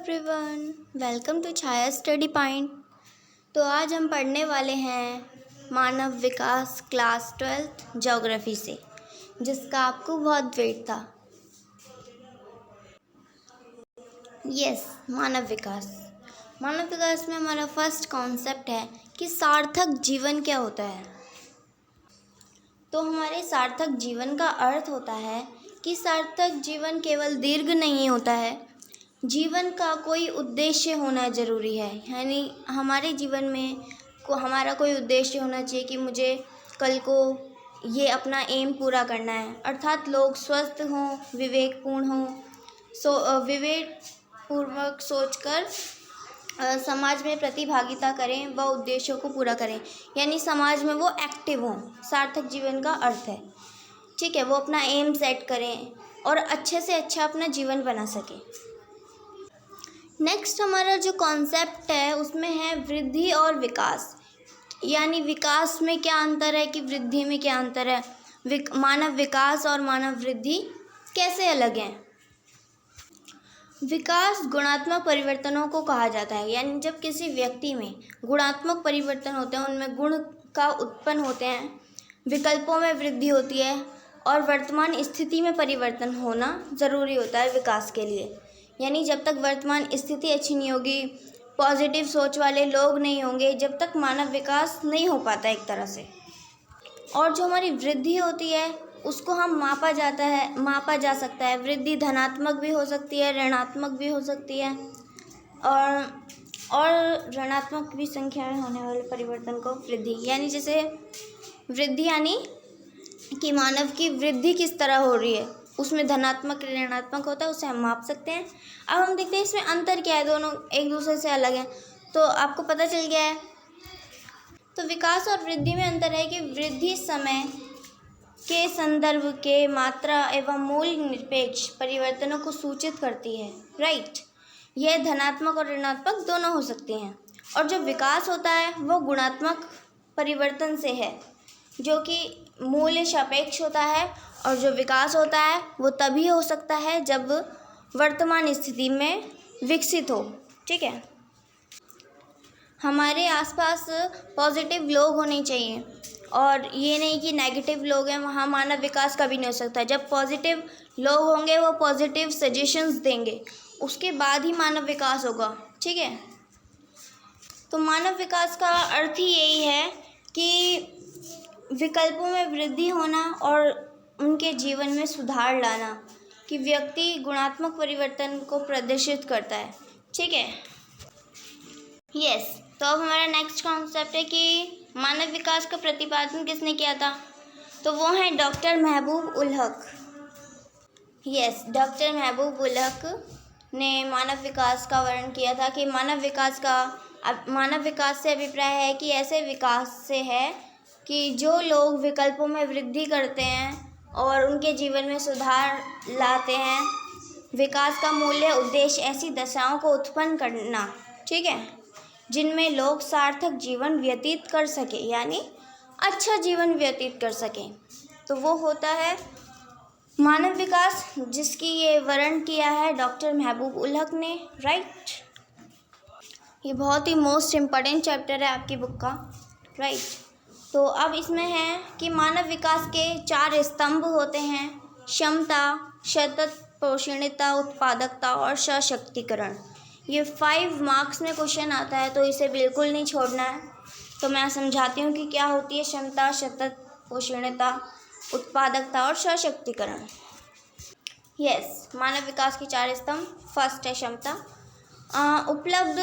Everyone, welcome to Chhaya study point. तो आज हम पढ़ने वाले हैं मानव विकास क्लास 12th ज्योग्राफी से, जिसका आपको बहुत वेट था। मानव विकास में हमारा फर्स्ट कॉन्सेप्ट है कि सार्थक जीवन क्या होता है। तो हमारे सार्थक जीवन का अर्थ होता है कि सार्थक जीवन केवल दीर्घ नहीं होता है, जीवन का कोई उद्देश्य होना ज़रूरी है। यानी हमारे जीवन में हमारा कोई उद्देश्य होना चाहिए कि मुझे कल को ये अपना एम पूरा करना है, अर्थात लोग स्वस्थ हों, विवेकपूर्ण हों, विवेकपूर्वक सोचकर समाज में प्रतिभागिता करें व उद्देश्यों को पूरा करें, यानी समाज में वो एक्टिव हों। सार्थक जीवन का अर्थ है, ठीक है, वो अपना एम सेट करें और अच्छे से अच्छा अपना जीवन बना सकें। नेक्स्ट हमारा जो कॉन्सेप्ट है उसमें है वृद्धि और विकास। यानी विकास में क्या अंतर है कि वृद्धि में क्या अंतर है, मानव विकास और मानव वृद्धि कैसे अलग हैं। विकास गुणात्मक परिवर्तनों को कहा जाता है, यानी जब किसी व्यक्ति में गुणात्मक परिवर्तन होते हैं, उनमें गुण का उत्पन्न होते हैं, विकल्पों में वृद्धि होती है और वर्तमान स्थिति में परिवर्तन होना ज़रूरी होता है विकास के लिए। यानी जब तक वर्तमान स्थिति अच्छी नहीं होगी, पॉजिटिव सोच वाले लोग नहीं होंगे, जब तक मानव विकास नहीं हो पाता एक तरह से। और जो हमारी वृद्धि होती है उसको हम मापा जा सकता है। वृद्धि धनात्मक भी हो सकती है, ऋणात्मक भी हो सकती है, और ऋणात्मक भी संख्या में होने वाले परिवर्तन को वृद्धि, यानी जैसे वृद्धि यानी कि मानव की वृद्धि किस तरह हो रही है, उसमें धनात्मक ऋणात्मक होता है, उसे हम माप सकते हैं। अब हम देखते हैं इसमें अंतर क्या है, दोनों एक दूसरे से अलग हैं, तो आपको पता चल गया है। तो विकास और वृद्धि में अंतर है कि वृद्धि समय के संदर्भ के मात्रा एवं मूल निरपेक्ष परिवर्तनों को सूचित करती है, राइट। यह धनात्मक और ऋणात्मक दोनों हो सकते हैं। और जो विकास होता है वो गुणात्मक परिवर्तन से है, जो कि मूल्य सापेक्ष होता है, और जो विकास होता है वो तभी हो सकता है जब वर्तमान स्थिति में विकसित हो, ठीक है। हमारे आसपास पॉजिटिव लोग होने चाहिए, और ये नहीं कि नेगेटिव लोग हैं, वहाँ मानव विकास कभी नहीं हो सकता। जब पॉजिटिव लोग होंगे वो पॉजिटिव सजेशंस देंगे, उसके बाद ही मानव विकास होगा, ठीक है। तो मानव विकास का अर्थ ही यही है कि विकल्पों में वृद्धि होना और उनके जीवन में सुधार लाना, कि व्यक्ति गुणात्मक परिवर्तन को प्रदर्शित करता है, ठीक है। तो अब हमारा नेक्स्ट कॉन्सेप्ट है कि मानव विकास का प्रतिपादन किसने किया था, तो वो है डॉक्टर महबूब उल हक। डॉक्टर महबूब उल हक ने मानव विकास का वर्णन किया था कि मानव विकास से अभिप्राय है कि ऐसे विकास से है कि जो लोग विकल्पों में वृद्धि करते हैं और उनके जीवन में सुधार लाते हैं। विकास का मूल्य उद्देश्य ऐसी दशाओं को उत्पन्न करना, ठीक है, जिनमें लोग सार्थक जीवन व्यतीत कर सके, यानी अच्छा जीवन व्यतीत कर सकें, तो वो होता है मानव विकास, जिसकी ये वर्णन किया है डॉक्टर महबूब उल हक ने, राइट। ये बहुत ही मोस्ट इम्पॉर्टेंट चैप्टर है आपकी बुक का, राइट। तो अब इसमें है कि मानव विकास के 4 स्तंभ होते हैं: क्षमता, सतत पोषणीयता, उत्पादकता और सशक्तिकरण। ये 5 मार्क्स में क्वेश्चन आता है, तो इसे बिल्कुल नहीं छोड़ना है। तो मैं समझाती हूँ कि क्या होती है क्षमता, सतत पोषणीयता, उत्पादकता और सशक्तिकरण। मानव विकास के 4 स्तंभ। फर्स्ट है क्षमता। उपलब्ध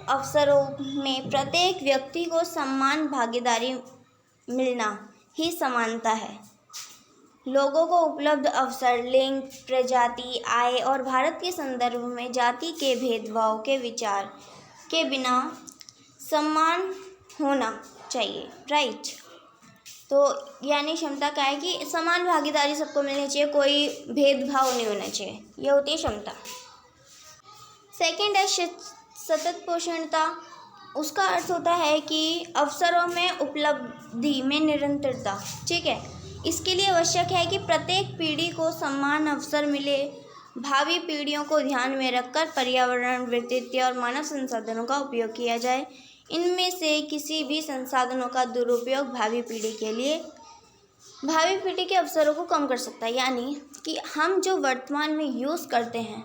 अवसरों में प्रत्येक व्यक्ति को समान भागीदारी मिलना ही समानता है। लोगों को उपलब्ध अवसर लिंग, प्रजाति, आय और भारत के संदर्भ में जाति के भेदभाव के विचार के बिना समान होना चाहिए, राइट। तो यानी क्षमता क्या है कि समान भागीदारी सबको मिलनी चाहिए, कोई भेदभाव नहीं होना चाहिए, ये होती है क्षमता। सेकंड है सतत पोषणता। उसका अर्थ होता है कि अवसरों में उपलब्धि में निरंतरता, ठीक है। इसके लिए आवश्यक है कि प्रत्येक पीढ़ी को समान अवसर मिले भावी पीढ़ियों को ध्यान में रखकर पर्यावरण, वित्तीय और मानव संसाधनों का उपयोग किया जाए। इनमें से किसी भी संसाधनों का दुरुपयोग भावी पीढ़ी के अवसरों को कम कर सकता है। यानी कि हम जो वर्तमान में यूज़ करते हैं,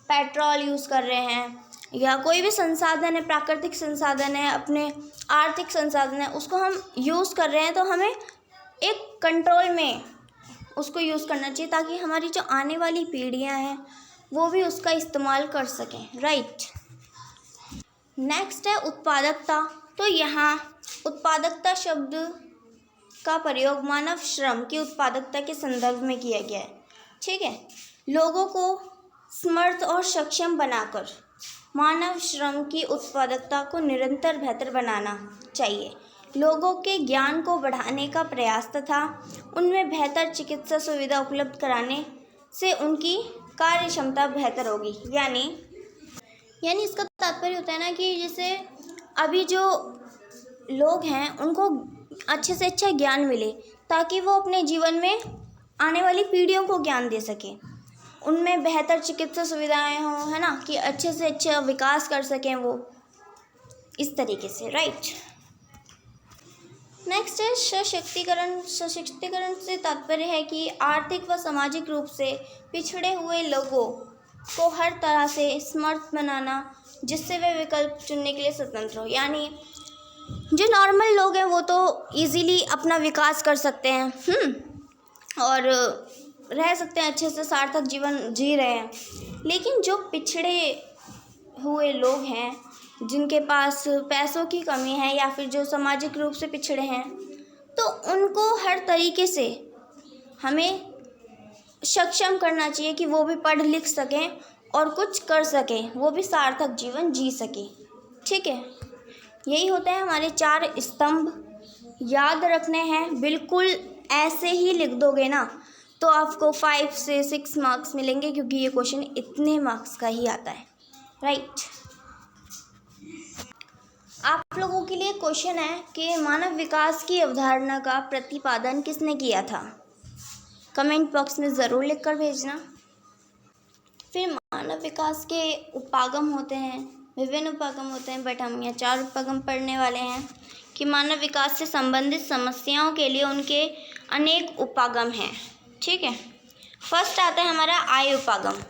पेट्रोल यूज़ कर रहे हैं या कोई भी संसाधन है, प्राकृतिक संसाधन है, अपने आर्थिक संसाधन है, उसको हम यूज़ कर रहे हैं तो हमें एक कंट्रोल में उसको यूज़ करना चाहिए, ताकि हमारी जो आने वाली पीढ़ियां हैं वो भी उसका इस्तेमाल कर सकें। राइट। नेक्स्ट है उत्पादकता। तो यहाँ उत्पादकता शब्द का प्रयोग मानव श्रम की उत्पादकता के संदर्भ में किया गया है। ठीक है। लोगों को समर्थ और सक्षम बनाकर मानव श्रम की उत्पादकता को निरंतर बेहतर बनाना चाहिए। लोगों के ज्ञान को बढ़ाने का प्रयास तथा उनमें बेहतर चिकित्सा सुविधा उपलब्ध कराने से उनकी कार्य क्षमता बेहतर होगी। यानी इसका तात्पर्य होता है ना कि जैसे अभी जो लोग हैं उनको अच्छे से अच्छा ज्ञान मिले, ताकि वो अपने जीवन में आने वाली पीढ़ियों को ज्ञान दे सकें, उनमें बेहतर चिकित्सा सुविधाएं हों, है ना, कि अच्छे से अच्छा विकास कर सकें वो, इस तरीके से। राइट। नेक्स्ट है सशक्तिकरण। सशक्तिकरण से तात्पर्य है कि आर्थिक व सामाजिक रूप से पिछड़े हुए लोगों को हर तरह से समर्थ बनाना, जिससे वे विकल्प चुनने के लिए स्वतंत्र हो। यानी जो नॉर्मल लोग हैं वो तो इजीली अपना विकास कर सकते हैं और रह सकते हैं, अच्छे से सार्थक जीवन जी रहे हैं। लेकिन जो पिछड़े हुए लोग हैं, जिनके पास पैसों की कमी है या फिर जो सामाजिक रूप से पिछड़े हैं, तो उनको हर तरीके से हमें सक्षम करना चाहिए कि वो भी पढ़ लिख सकें और कुछ कर सकें, वो भी सार्थक जीवन जी सकें। ठीक है। यही होता है हमारे 4 स्तंभ। याद रखने हैं, बिल्कुल ऐसे ही लिख दोगे ना तो आपको 5 से 6 मार्क्स मिलेंगे, क्योंकि ये क्वेश्चन इतने मार्क्स का ही आता है। राइट। आप लोगों के लिए क्वेश्चन है कि मानव विकास की अवधारणा का प्रतिपादन किसने किया था? कमेंट बॉक्स में ज़रूर लिखकर भेजना। फिर मानव विकास के उपागम होते हैं, विभिन्न उपागम होते हैं, बट हम यहाँ 4 उपागम पढ़ने वाले हैं कि मानव विकास से संबंधित समस्याओं के लिए उनके अनेक उपागम हैं। ठीक है। फर्स्ट आता है हमारा आय उपागम।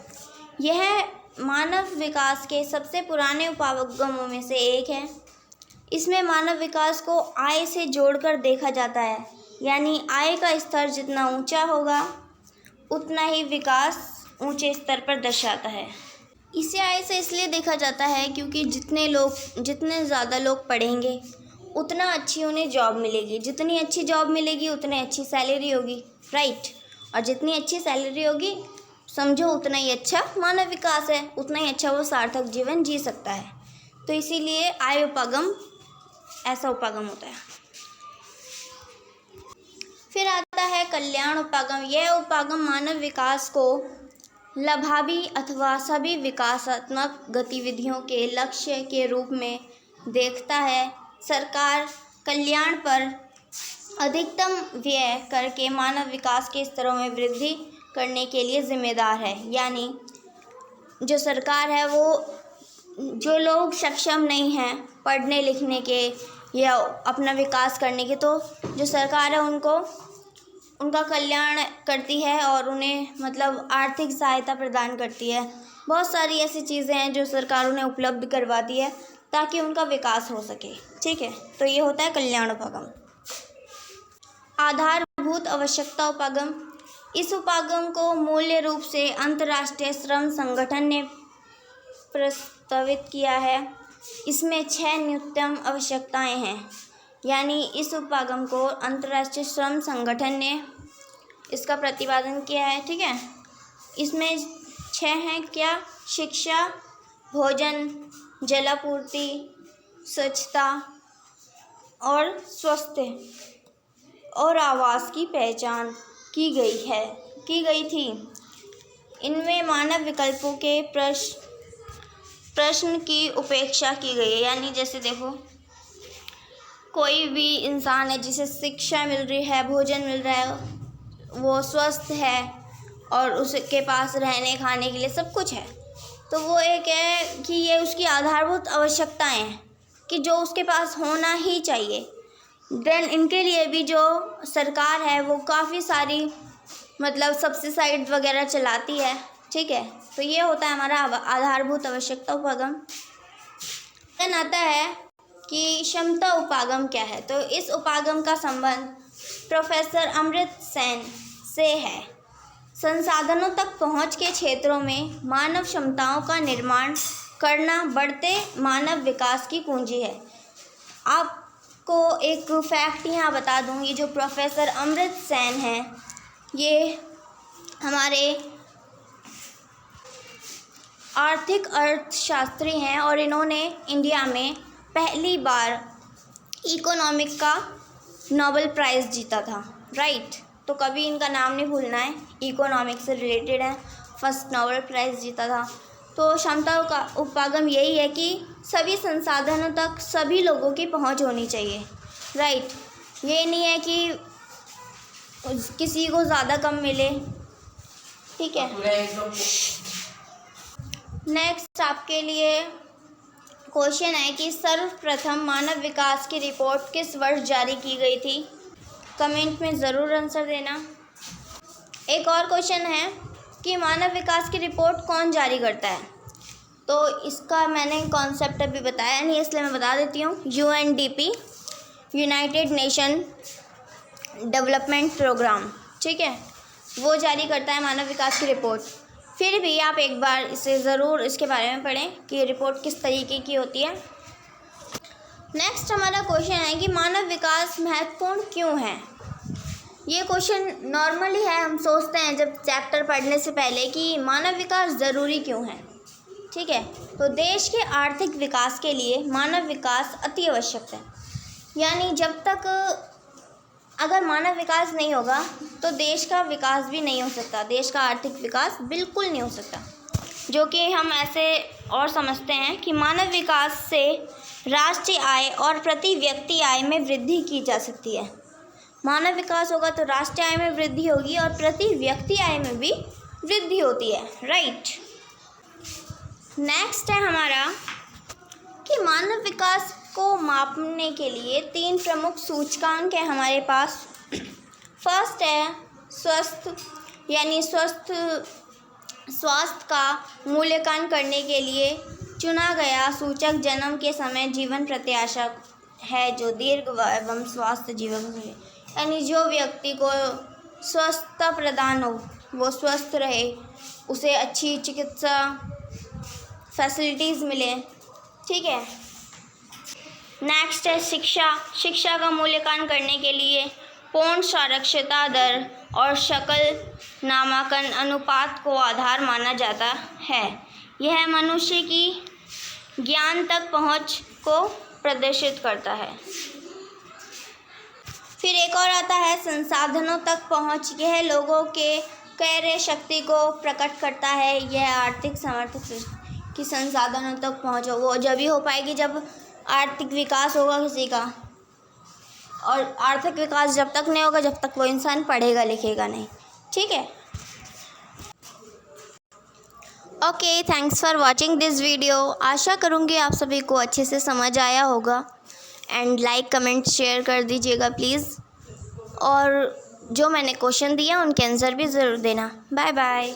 यह मानव विकास के सबसे पुराने उपागमों में से एक है। इसमें मानव विकास को आय से जोड़कर देखा जाता है। यानी आय का स्तर जितना ऊंचा होगा उतना ही विकास ऊंचे स्तर पर दर्शाता है। इसे आय से इसलिए देखा जाता है क्योंकि जितने ज़्यादा लोग पढ़ेंगे उतना अच्छी उन्हें जॉब मिलेगी, जितनी अच्छी जॉब मिलेगी उतनी अच्छी सैलरी होगी। राइट। और जितनी अच्छी सैलरी होगी समझो उतना ही अच्छा मानव विकास है, उतना ही अच्छा वो सार्थक जीवन जी सकता है। तो इसीलिए आय उपागम ऐसा उपागम होता है। फिर आता है कल्याण उपागम। यह उपागम मानव विकास को लाभावी अथवा सभी विकासात्मक गतिविधियों के लक्ष्य के रूप में देखता है। सरकार कल्याण पर अधिकतम व्यय करके मानव विकास के स्तरों में वृद्धि करने के लिए जिम्मेदार है। यानी जो सरकार है वो जो लोग सक्षम नहीं हैं पढ़ने लिखने के या अपना विकास करने के, तो जो सरकार है उनका कल्याण करती है और उन्हें मतलब आर्थिक सहायता प्रदान करती है। बहुत सारी ऐसी चीज़ें हैं जो सरकार उन्हें उपलब्ध करवाती है ताकि उनका विकास हो सके। ठीक है। तो ये होता है कल्याण उपागम। आधारभूत आवश्यकता उपागम। इस उपागम को मूल्य रूप से अंतर्राष्ट्रीय श्रम संगठन ने प्रस्तावित किया है। इसमें 6 न्यूनतम आवश्यकताएं हैं। यानी इस उपागम को अंतर्राष्ट्रीय श्रम संगठन ने इसका प्रतिपादन किया है। ठीक है। इसमें 6 हैं क्या? शिक्षा, भोजन, जलापूर्ति, स्वच्छता और स्वास्थ्य और आवास की पहचान की गई थी। इनमें मानव विकल्पों के प्रश्न की उपेक्षा की गई है। यानी जैसे देखो कोई भी इंसान है जिसे शिक्षा मिल रही है, भोजन मिल रहा है, वो स्वस्थ है और उसके पास रहने खाने के लिए सब कुछ है, तो वो एक है कि ये उसकी आधारभूत आवश्यकताएं हैं कि जो उसके पास होना ही चाहिए। देन इनके लिए भी जो सरकार है वो काफ़ी सारी मतलब सब्सिडाइज वगैरह चलाती है, ठीक है। तो ये होता है हमारा आधारभूत आवश्यकता उपागम। देन आता है कि क्षमता उपागम क्या है। तो इस उपागम का संबंध प्रोफेसर अमृत सेन से है। संसाधनों तक पहुंच के क्षेत्रों में मानव क्षमताओं का निर्माण करना बढ़ते मानव विकास की कुंजी है। आपको एक फैक्ट यहाँ बता दूँ, ये जो प्रोफेसर अमृत सेन हैं ये हमारे आर्थिक अर्थशास्त्री हैं और इन्होंने इंडिया में पहली बार इकोनॉमिक का नोबेल प्राइज़ जीता था, राइट। तो कभी इनका नाम नहीं भूलना है, इकोनॉमिक से रिलेटेड है, फर्स्ट नोबेल प्राइज़ जीता था। तो क्षमता का उपागम यही है कि सभी संसाधनों तक सभी लोगों की पहुंच होनी चाहिए, राइट। ये नहीं है कि किसी को ज़्यादा कम मिले, ठीक है। नेक्स्ट आपके लिए क्वेश्चन है कि सर्वप्रथम मानव विकास की रिपोर्ट किस वर्ष जारी की गई थी। कमेंट में ज़रूर आंसर देना। एक और क्वेश्चन है कि मानव विकास की रिपोर्ट कौन जारी करता है। तो इसका मैंने कॉन्सेप्ट अभी बताया नहीं, इसलिए मैं बता देती हूँ। UNDP, United Nation Development Programme, ठीक है, वो जारी करता है मानव विकास की रिपोर्ट। फिर भी आप एक बार इसे ज़रूर इसके बारे में पढ़ें कि रिपोर्ट किस तरीके की होती है। नेक्स्ट हमारा क्वेश्चन है कि मानव विकास महत्वपूर्ण क्यों है। ये क्वेश्चन नॉर्मली है, हम सोचते हैं जब चैप्टर पढ़ने से पहले कि मानव विकास ज़रूरी क्यों है, ठीक है। तो देश के आर्थिक विकास के लिए मानव विकास अति आवश्यक है। यानी जब तक अगर मानव विकास नहीं होगा तो देश का विकास भी नहीं हो सकता, देश का आर्थिक विकास बिल्कुल नहीं हो सकता। जो कि हम ऐसे और समझते हैं कि मानव विकास से राष्ट्रीय आय और प्रति व्यक्ति आय में वृद्धि की जा सकती है। मानव विकास होगा तो राष्ट्रीय आय में वृद्धि होगी और प्रति व्यक्ति आय में भी वृद्धि होती है, राइट। नेक्स्ट है हमारा कि मानव विकास को मापने के लिए 3 प्रमुख सूचकांक है हमारे पास। फर्स्ट है स्वास्थ्य का मूल्यांकन करने के लिए चुना गया सूचक जन्म के समय जीवन प्रत्याशा है, जो दीर्घ एवं स्वास्थ्य जीवन है। यानी जो व्यक्ति को स्वस्थता प्रदान हो, वो स्वस्थ रहे, उसे अच्छी चिकित्सा फैसिलिटीज़ मिले, ठीक है। नेक्स्ट है शिक्षा का मूल्यांकन करने के लिए पूर्ण साक्षरता दर और शकल नामांकन अनुपात को आधार माना जाता है। यह मनुष्य की ज्ञान तक पहुंच को प्रदर्शित करता है। फिर एक और आता है संसाधनों तक पहुंच। यह लोगों के क्रय शक्ति को प्रकट करता है। यह आर्थिक सामर्थ्य की संसाधनों तक पहुंच वो जब ही हो पाएगी जब आर्थिक विकास होगा किसी का, और आर्थिक विकास जब तक नहीं होगा जब तक वो इंसान पढ़ेगा लिखेगा नहीं, ठीक है। Okay, thanks for watching this video. आशा करूँगी आप सभी को अच्छे से समझ आया होगा। एंड लाइक कमेंट शेयर कर दीजिएगा प्लीज़, और जो मैंने क्वेश्चन दिया उनके आंसर भी ज़रूर देना। Bye bye.